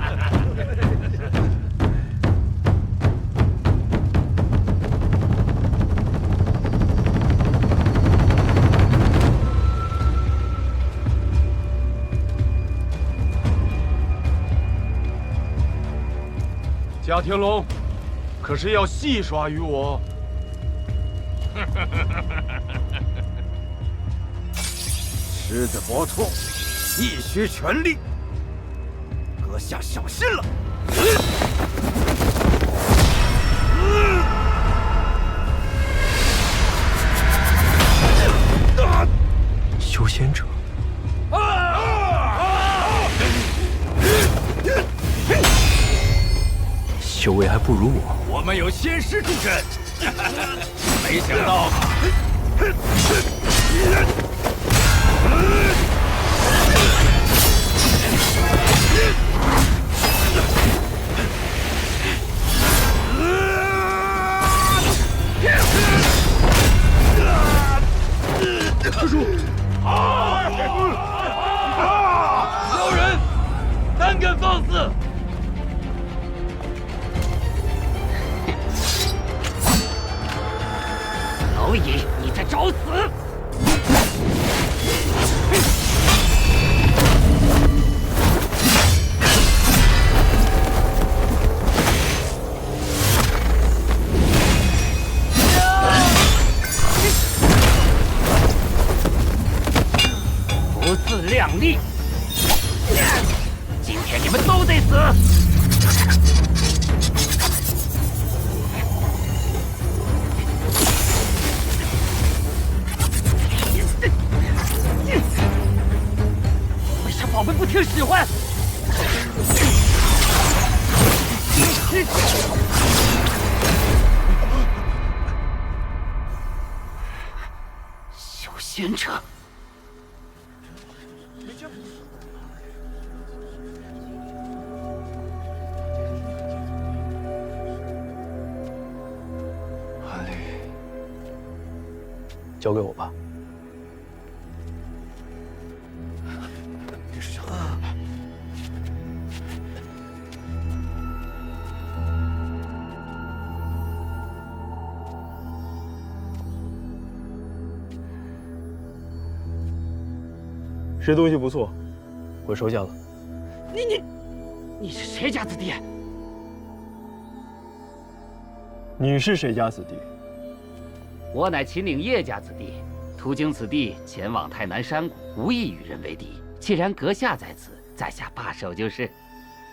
贾天龙，可是要戏耍于我？狮子搏兔，必须全力。阁下小心了。修仙者。修为还不如我。我们有仙师助阵，没想到吧？师叔，有人胆敢放肆！老野，你在找死！不自量力！今天你们都得死！为啥宝贝不听使唤？修仙者。韩立，交给我吧。师兄，这东西不错，我收下了。你是谁家子弟？你是谁家子弟？我乃秦岭叶家子弟，途经此地前往太南山谷，无意与人为敌。既然阁下在此，在下罢手就是。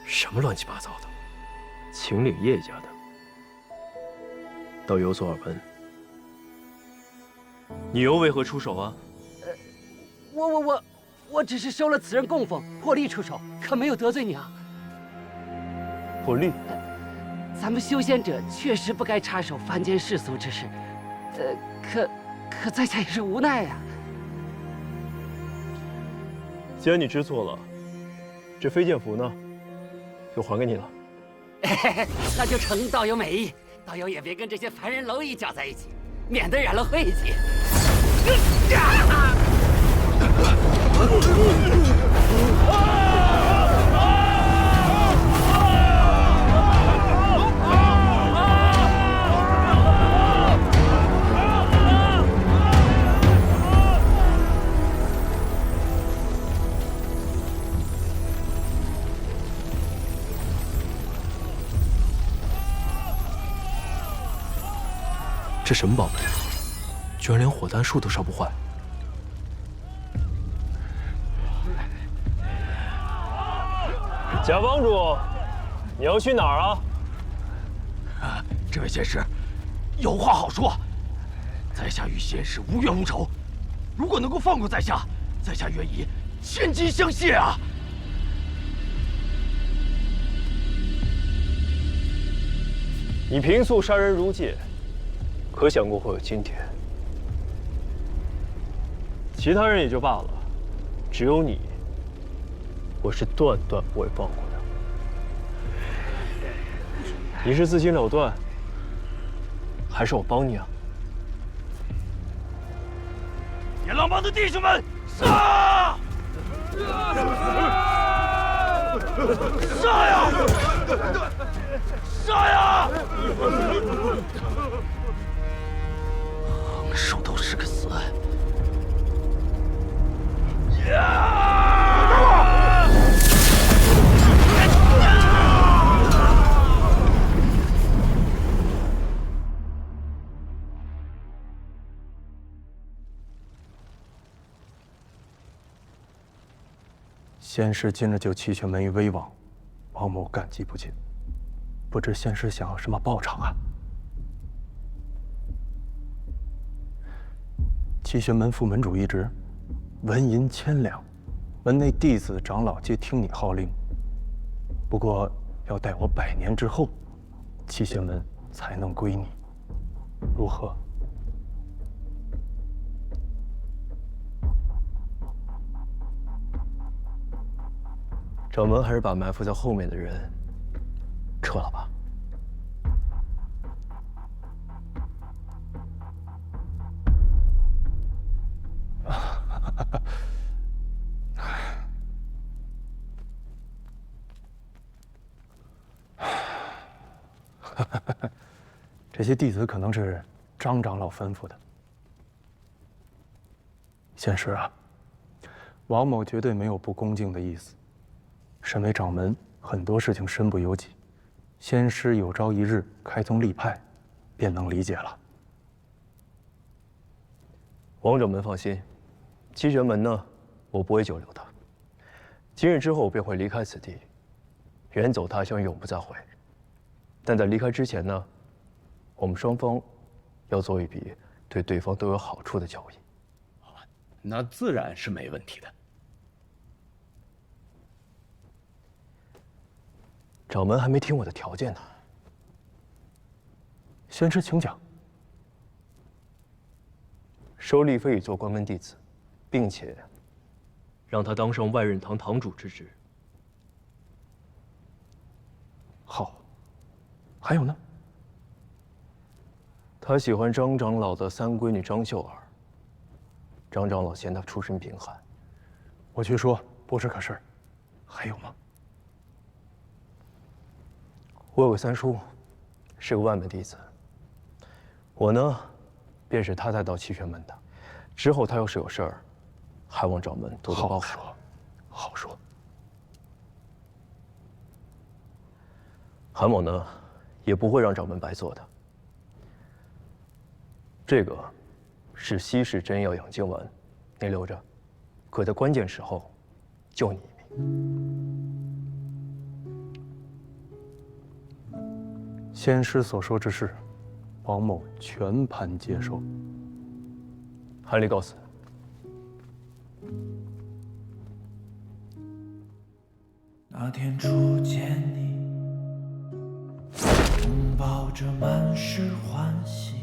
什么乱七八糟的？秦岭叶家的，倒有所耳闻。你又为何出手啊？我只是收了此人供奉，破例出手，可没有得罪你啊。破例？咱们修仙者确实不该插手凡间世俗之事，可在下也是无奈啊。既然你知错了，这飞剑符呢，就还给你了。那就承道友美意，道友也别跟这些凡人蝼蚁搅在一起，免得染了晦气。这什么宝贝？居然连火丹术都烧不坏！贾帮主，你要去哪儿啊？这位仙师，有话好说。在下与仙师无冤无仇，如果能够放过在下，在下愿意千金相谢啊！你平素杀人如芥，可想过会有今天？其他人也就罢了，只有你，我是断断不会放过的。你是自行了断，还是我帮你啊？野狼帮的弟兄们，杀！杀呀！杀呀！横竖都是个死案。先师今日救齐玄门于危亡，王某感激不尽。不知先师想要什么报偿啊？齐玄门副门主一职，纹银1000两，门内弟子长老皆听你号令。不过要待我100年之后，齐玄门才能归你，如何？掌门还是把埋伏在后面的人撤了吧。这些弟子可能是张长老吩咐的。先师啊，王某绝对没有不恭敬的意思。身为掌门，很多事情身不由己。先师有朝一日开宗立派，便能理解了。王掌门放心，齐玄门呢，我不会久留他。今日之后，我便会离开此地，远走他乡，永不再回。但在离开之前呢，我们双方要做一笔对对方都有好处的交易。那自然是没问题的。掌门还没听我的条件呢。先师请讲。收丽妃以做关门弟子，并且让他当上万仞堂堂主之职。好。还有呢？他喜欢张长老的三闺女张秀儿。张长老嫌她出身贫寒，我据说不是个事儿。还有吗？我有个三叔，是个万门弟子。我呢，便是他带到齐玄门的。之后他要是有事儿，还望掌门多多包涵。好说。韩某呢，也不会让掌门白做的。这个是稀世真药养精丸，你留着，可在关键时候救你一命。先师所说之事，王某全盘接受。韩离告辞。那天初见你，拥抱着满是欢喜，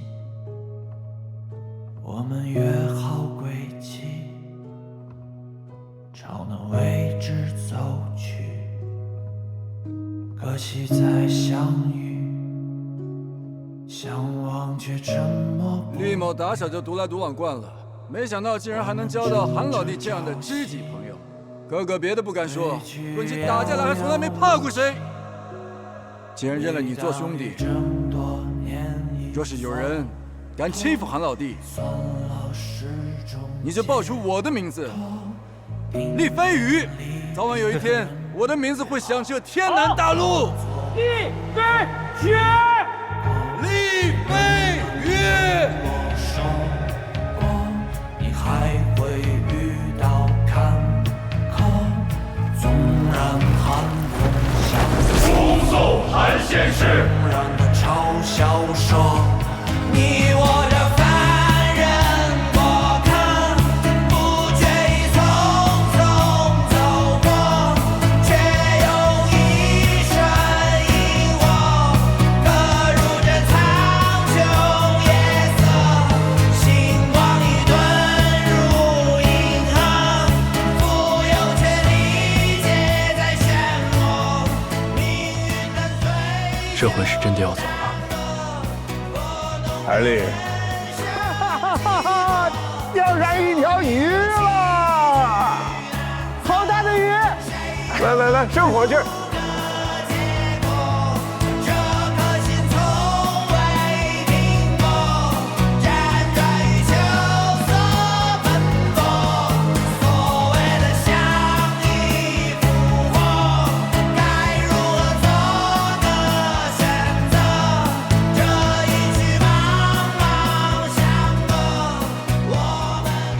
我们约好轨迹，朝那位置走去。可惜再相遇，相望却沉默。厉某打小就独来独往惯了，没想到竟然还能交到韩老弟这样的知己朋友。哥哥别的不敢说，论起打架来还从来没怕过谁。既然认了你做兄弟，若是有人敢欺负韩老弟，你就报出我的名字，厉飞羽。早晚有一天，我的名字会响彻天南大陆。厉飞羽，厉飞羽。你还会遇到坎坷，纵然寒风相恭送韩先生。纵然的嘲笑说，你我这凡人过客，不觉已匆匆走过，却用一生引我隔这回是真的要走了。海丽，钓上一条鱼了！好大的鱼！来，生火去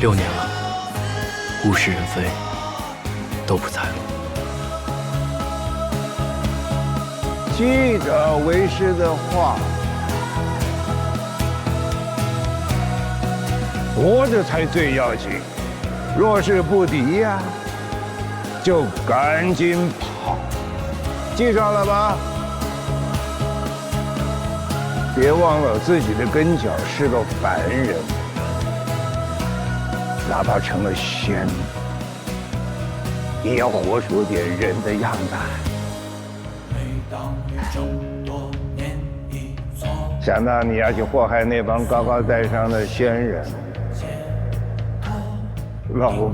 ！6年了，物是人非，都不在了。记着为师的话，活着才最要紧。若是不敌呀，就赶紧跑。记上了吧？别忘了自己的根脚是个凡人。哪怕成了仙，也要活出点人的样子。想到你要去祸害那帮高高在上的仙人，老夫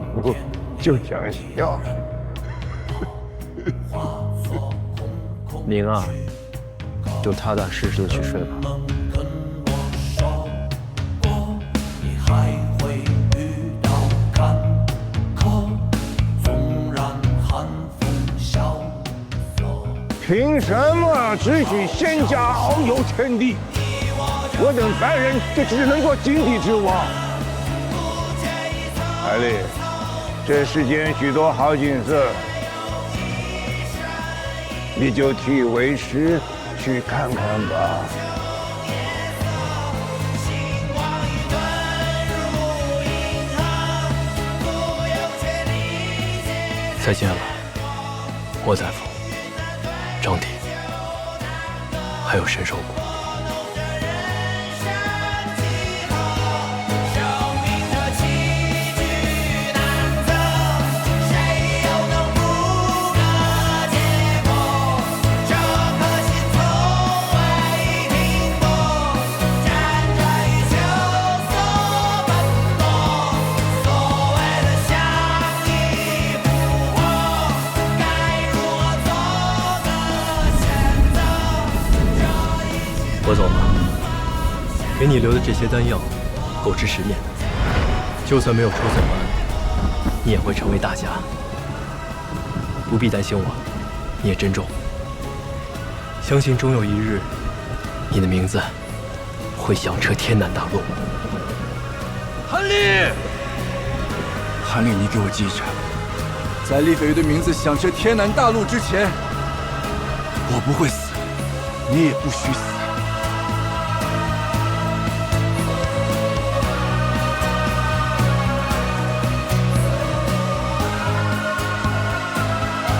就想笑。您啊，就踏踏实实的去睡吧。凭什么只许仙家遨游天地？我等凡人就只能做井底之蛙。海丽，这世间许多好景色，你就替为师去看看吧。再见了，莫大夫。张帝，还有神兽谷。我走了，给你留的这些丹药，够治10年的。就算没有出走完，你也会成为大家。不必担心我，你也珍重。相信终有一日，你的名字会响彻天南大陆。韩立，韩立，你给我记着，在厉飞鱼的名字响彻天南大陆之前，我不会死，你也不许死。